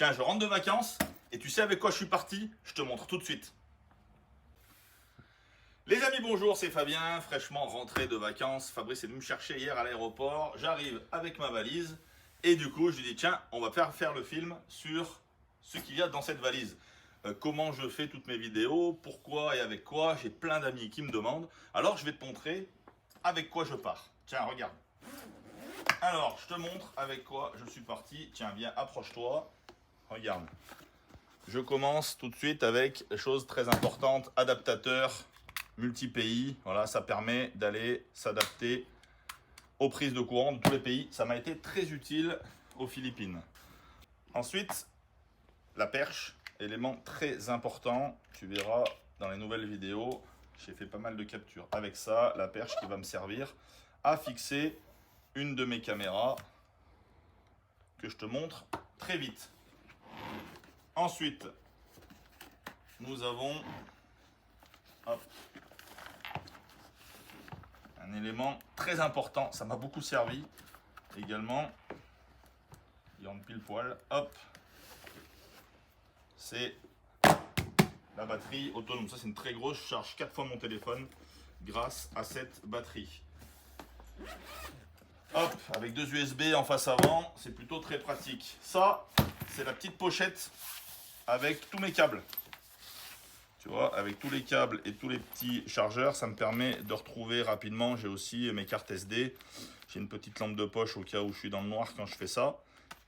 Tiens, je rentre de vacances et tu sais avec quoi je suis parti? Je te montre tout de suite. Les amis, bonjour, c'est Fabien, fraîchement rentré de vacances. Fabrice est venu me chercher hier à l'aéroport. J'arrive avec ma valise et du coup, je lui dis tiens, on va faire le film sur ce qu'il y a dans cette valise. Comment je fais toutes mes vidéos, pourquoi et avec quoi. J'ai plein d'amis qui me demandent. Alors, je vais te montrer avec quoi je pars. Tiens, regarde. Alors, je te montre avec quoi je suis parti. Tiens, viens, approche-toi. Regarde. Je commence tout de suite avec chose très importante, adaptateur multi-pays. Voilà, ça permet d'aller s'adapter aux prises de courant de tous les pays. Ça m'a été très utile aux Philippines. Ensuite, la perche, élément très important. Tu verras dans les nouvelles vidéos, j'ai fait pas mal de captures. Avec ça, la perche qui va me servir à fixer une de mes caméras que je te montre très vite. Ensuite, nous avons hop, un élément très important, ça m'a beaucoup servi également. Il rentre pile poil, hop, c'est la batterie autonome. Ça, c'est une très grosse, je charge 4 fois mon téléphone grâce à cette batterie. Hop, avec deux USB en face avant, c'est plutôt très pratique. Ça, c'est la petite pochette avec tous mes câbles. Tu vois, avec tous les câbles et tous les petits chargeurs, ça me permet de retrouver rapidement. J'ai aussi mes cartes SD. J'ai une petite lampe de poche au cas où je suis dans le noir quand je fais ça.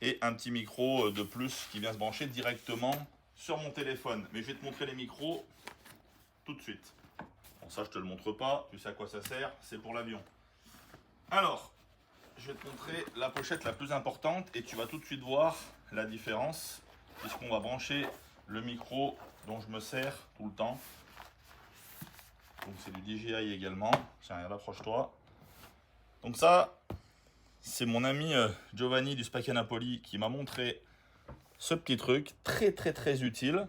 Et un petit micro de plus qui vient se brancher directement sur mon téléphone. Mais je vais te montrer les micros tout de suite. Bon, ça, je te le montre pas. Tu sais à quoi ça sert. C'est pour l'avion. Alors, je vais te montrer la pochette la plus importante et tu vas tout de suite voir la différence puisqu'on va brancher le micro dont je me sers tout le temps. Donc c'est du DJI également. Tiens, regarde, approche-toi. Donc ça, c'est mon ami Giovanni du Spacca Napoli qui m'a montré ce petit truc très utile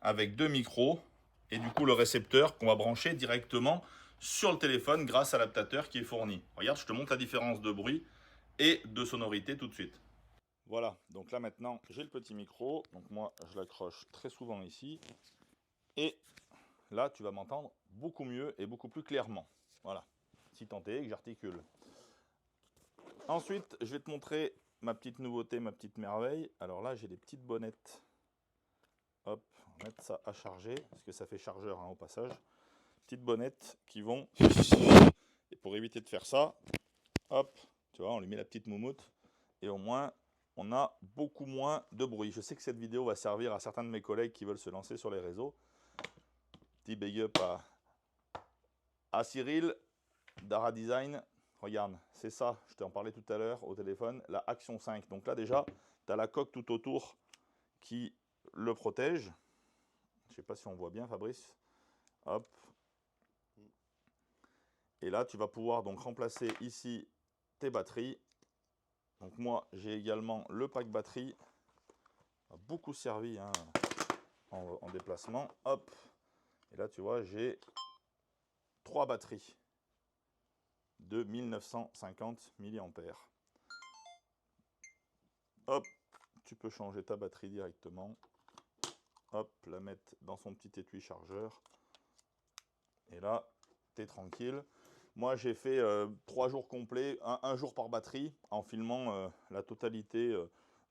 avec deux micros et du coup le récepteur qu'on va brancher directement sur le téléphone grâce à l'adaptateur qui est fourni. Regarde, je te montre la différence de bruit et de sonorité tout de suite. Voilà, donc là maintenant j'ai le petit micro, donc moi je l'accroche très souvent ici et là tu vas m'entendre beaucoup mieux et beaucoup plus clairement. Voilà, si tant est que j'articule. Ensuite je vais te montrer ma petite nouveauté, ma petite merveille. Alors là j'ai des petites bonnettes. Hop, on va mettre ça à charger parce que ça fait chargeur hein, au passage. Petites bonnettes qui vont, et pour éviter de faire ça, hop, tu vois, on lui met la petite moumoute et au moins on a beaucoup moins de bruit. Je sais que cette vidéo va servir à certains de mes collègues qui veulent se lancer sur les réseaux. Petit big up à Cyril d'Ara Design. Regarde, c'est ça, je t'en parlais tout à l'heure au téléphone, la Action 5. Donc là déjà, tu as la coque tout autour qui le protège. Je ne sais pas si on voit bien Fabrice. Hop. Et là, tu vas pouvoir donc remplacer ici tes batteries. Donc moi, j'ai également le pack batterie. Ça a beaucoup servi hein, en déplacement. Hop. Et là, tu vois, j'ai 3 batteries de 1950 mAh. Hop, tu peux changer ta batterie directement. Hop, la mettre dans son petit étui chargeur. Et là, tu es tranquille. Moi, j'ai fait 3 jours complets, un jour par batterie, en filmant la totalité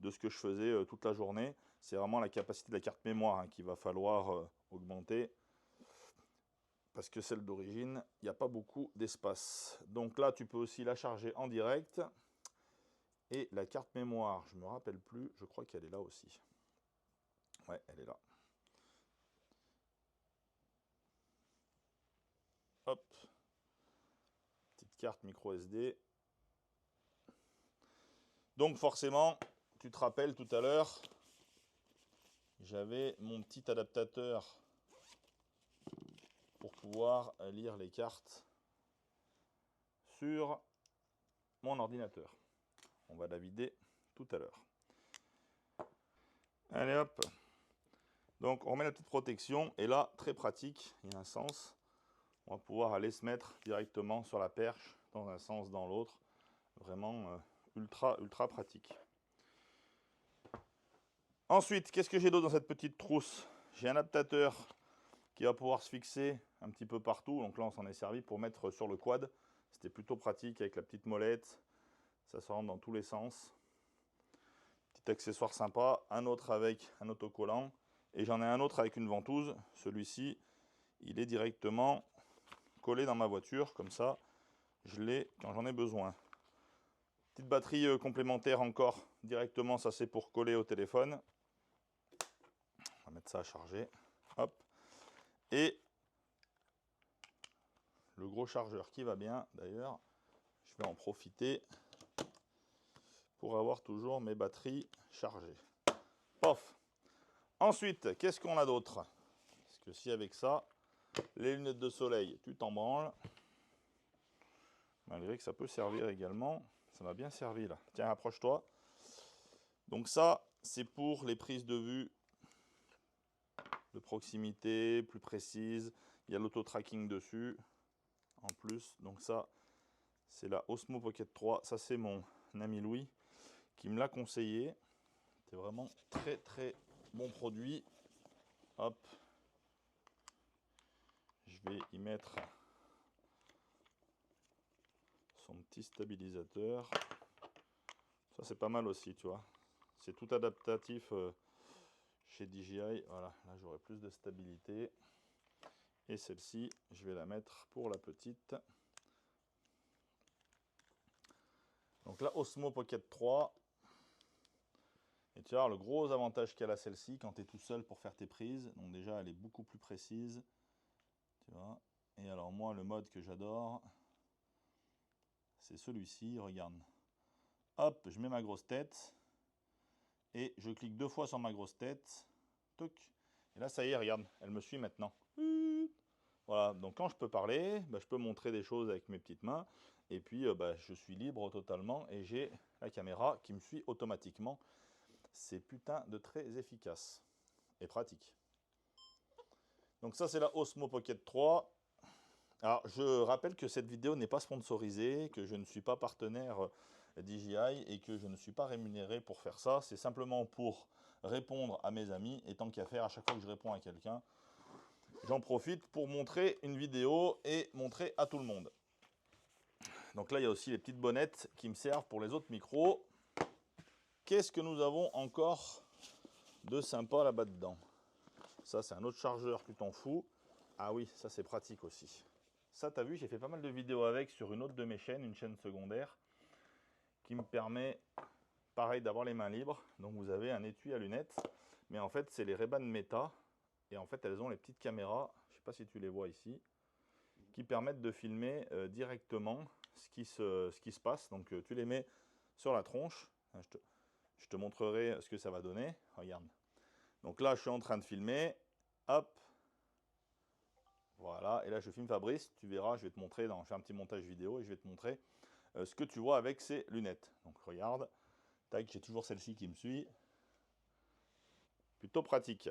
de ce que je faisais toute la journée. C'est vraiment la capacité de la carte mémoire hein, qu'il va falloir augmenter. Parce que celle d'origine, il n'y a pas beaucoup d'espace. Donc là, tu peux aussi la charger en direct. Et la carte mémoire, je ne me rappelle plus, je crois qu'elle est là aussi. Ouais, elle est là. Hop. Petite carte micro SD. Donc forcément, tu te rappelles tout à l'heure, j'avais mon petit adaptateur pour pouvoir lire les cartes sur mon ordinateur. On va la vider tout à l'heure. Allez hop. Donc on remet la petite protection et là, très pratique, il y a un sens. On va pouvoir aller se mettre directement sur la perche, dans un sens, dans l'autre. Vraiment ultra pratique. Ensuite, qu'est-ce que j'ai d'autre dans cette petite trousse? J'ai un adaptateur qui va pouvoir se fixer un petit peu partout. Donc là, on s'en est servi pour mettre sur le quad. C'était plutôt pratique avec la petite molette. Ça se rentre dans tous les sens. Petit accessoire sympa. Un autre avec un autocollant. Et j'en ai un autre avec une ventouse. Celui-ci, il est directement collé dans ma voiture. Comme ça, je l'ai quand j'en ai besoin. Petite batterie complémentaire encore. Directement, ça c'est pour coller au téléphone. On va mettre ça à charger. Hop. Et le gros chargeur qui va bien. D'ailleurs, je vais en profiter pour avoir toujours mes batteries chargées. Pof. Ensuite, qu'est-ce qu'on a d'autre? Parce que si avec ça, les lunettes de soleil, tu t'en branles. Malgré que ça peut servir également. Ça m'a bien servi là. Tiens, approche-toi. Donc ça, c'est pour les prises de vue de proximité, plus précises. Il y a l'auto-tracking dessus, en plus. Donc ça, c'est la Osmo Pocket 3. Ça, c'est mon ami Louis qui me l'a conseillé. C'est vraiment très très bon produit. Hop. Je vais y mettre son petit stabilisateur. Ça, c'est pas mal aussi, tu vois. C'est tout adaptatif chez DJI. Voilà, là, j'aurai plus de stabilité. Et celle-ci, je vais la mettre pour la petite. Donc la Osmo Pocket 3. Et tu vois, le gros avantage qu'elle a celle-ci, quand tu es tout seul pour faire tes prises, donc déjà, elle est beaucoup plus précise. Tu vois. Et alors moi, le mode que j'adore, c'est celui-ci, regarde. Hop, je mets ma grosse tête. Et je clique 2 fois sur ma grosse tête. Toc. Et là, ça y est, regarde, elle me suit maintenant. Voilà, donc quand je peux parler, bah, je peux montrer des choses avec mes petites mains. Et puis, bah, je suis libre totalement et j'ai la caméra qui me suit automatiquement. C'est putain de très efficace et pratique. Donc ça, c'est la Osmo Pocket 3. Alors, je rappelle que cette vidéo n'est pas sponsorisée, que je ne suis pas partenaire DJI et que je ne suis pas rémunéré pour faire ça. C'est simplement pour répondre à mes amis. Et tant qu'à faire, à chaque fois que je réponds à quelqu'un, j'en profite pour montrer une vidéo et montrer à tout le monde. Donc là, il y a aussi les petites bonnettes qui me servent pour les autres micros. Qu'est-ce que nous avons encore de sympa là-bas dedans? Ça, c'est un autre chargeur, tu t'en fous. Ah oui, ça c'est pratique aussi. Ça, tu as vu, j'ai fait pas mal de vidéos avec sur une autre de mes chaînes, une chaîne secondaire, qui me permet, pareil, d'avoir les mains libres. Donc vous avez un étui à lunettes, mais en fait, c'est les Ray-Ban Meta. Et en fait, elles ont les petites caméras, je ne sais pas si tu les vois ici, qui permettent de filmer directement ce qui se passe. Donc tu les mets sur la tronche. Je te montrerai ce que ça va donner. Regarde. Donc là, je suis en train de filmer. Hop. Voilà. Et là, je filme Fabrice. Tu verras, je vais te montrer. Je fais un petit montage vidéo et je vais te montrer ce que tu vois avec ces lunettes. Donc regarde. Tac, j'ai toujours celle-ci qui me suit. Plutôt pratique.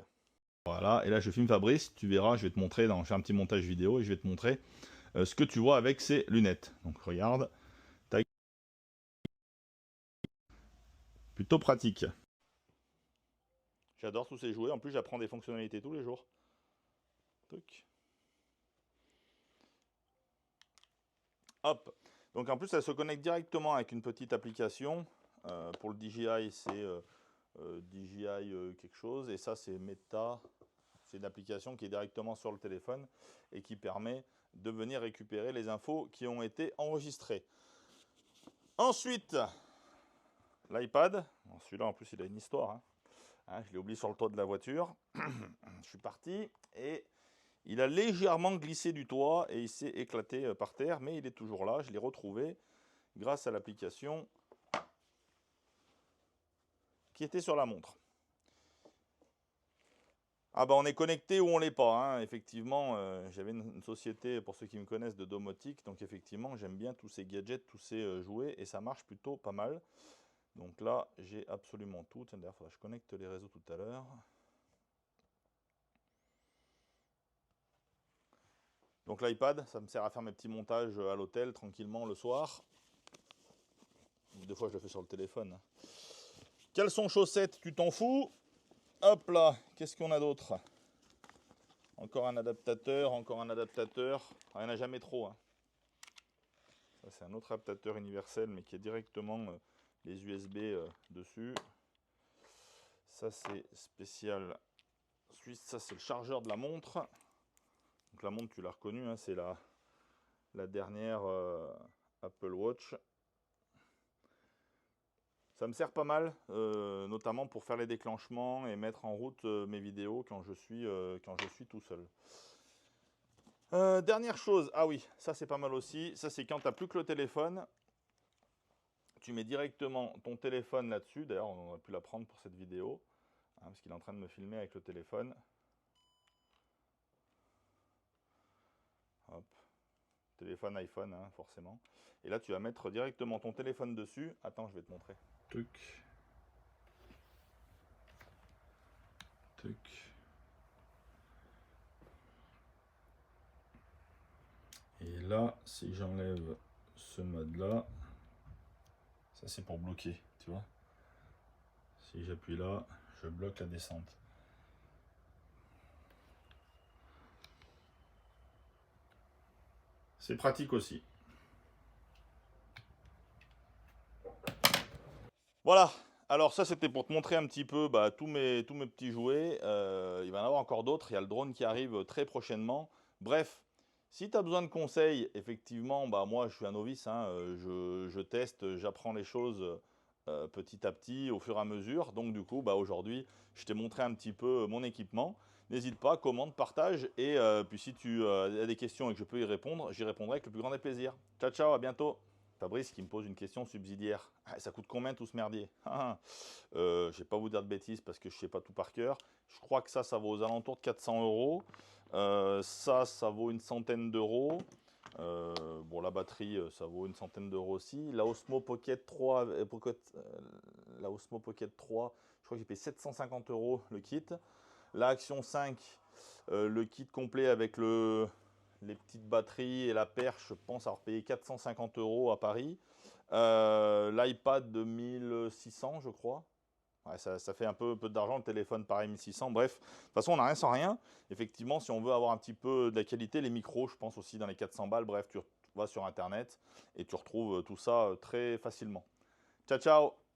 Voilà. Et là, je filme Fabrice. Tu verras, je vais te montrer. Je fais un petit montage vidéo et je vais te montrer ce que tu vois avec ces lunettes. Donc regarde. Tac. Plutôt pratique. J'adore tous ces jouets. En plus, j'apprends des fonctionnalités tous les jours. Tac. Hop. Donc en plus, elle se connecte directement avec une petite application. Pour le DJI, c'est DJI quelque chose. Et ça, c'est Meta. C'est une application qui est directement sur le téléphone et qui permet de venir récupérer les infos qui ont été enregistrées. Ensuite, l'iPad. Celui-là, en plus, il a une histoire. Je l'ai oublié sur le toit de la voiture. Je suis parti et il a légèrement glissé du toit et il s'est éclaté par terre, mais il est toujours là. Je l'ai retrouvé grâce à l'application qui était sur la montre. Ah bah on est connecté ou on l'est pas. Effectivement, j'avais une société, pour ceux qui me connaissent, de domotique. Donc effectivement, j'aime bien tous ces gadgets, tous ces jouets et ça marche plutôt pas mal. Donc là, j'ai absolument tout. Tiens, d'ailleurs, il faudra que je connecte les réseaux tout à l'heure. Donc l'iPad, ça me sert à faire mes petits montages à l'hôtel tranquillement le soir. Des fois, je le fais sur le téléphone. Caleçon, chaussettes, tu t'en fous. Hop là, qu'est-ce qu'on a d'autre? Encore un adaptateur, encore un adaptateur. Ah, il n'y en a jamais trop, hein. Ça, c'est un autre adaptateur universel, mais qui est directement les USB dessus. Ça, c'est spécial suisse. Ça, c'est le chargeur de la montre. Donc la montre, tu l'as reconnue, hein, c'est la dernière Apple Watch. Ça me sert pas mal, notamment pour faire les déclenchements et mettre en route mes vidéos quand je suis tout seul. Dernière chose, ah oui, ça c'est pas mal aussi. Ça, c'est quand tu n'as plus que le téléphone. Tu mets directement ton téléphone là-dessus. D'ailleurs, on aurait pu la prendre pour cette vidéo, hein, parce qu'il est en train de me filmer avec le téléphone. Hop. Téléphone iPhone, hein, forcément. Et là, tu vas mettre directement ton téléphone dessus. Attends, je vais te montrer. Tuc. Tuc. Et là, si j'enlève ce mode-là, ça c'est pour bloquer, tu vois. Si j'appuie là, je bloque la descente. C'est pratique aussi. Voilà, alors ça c'était pour te montrer un petit peu tous mes petits jouets. Il va y en avoir encore d'autres, il y a le drone qui arrive très prochainement. Bref, si tu as besoin de conseils, effectivement, moi je suis un novice, hein, je teste, j'apprends les choses petit à petit, au fur et à mesure. Donc du coup, aujourd'hui, je t'ai montré un petit peu mon équipement. N'hésite pas, commente, partage, et puis si tu as des questions et que je peux y répondre, j'y répondrai avec le plus grand des plaisirs. Ciao, ciao, à bientôt. Fabrice qui me pose une question subsidiaire. Ah, ça coûte combien tout ce merdier? Je vais pas vous dire de bêtises parce que je sais pas tout par cœur. Je crois que ça vaut aux alentours de 400 euros. Ça vaut une centaine d'euros. Bon, la batterie, ça vaut une centaine d'euros aussi. La Osmo Pocket 3, la Osmo Pocket 3, je crois que j'ai payé 750 euros le kit. La Action 5, le kit complet avec les petites batteries et la perche, je pense avoir payé 450 euros à Paris. L'iPad de 1600, je crois. Ouais, ça fait un peu d'argent, le téléphone pareil 1600. Bref, de toute façon, on n'a rien sans rien. Effectivement, si on veut avoir un petit peu de la qualité, les micros, je pense aussi dans les 400 balles. Bref, tu vas sur Internet et tu retrouves tout ça très facilement. Ciao, ciao!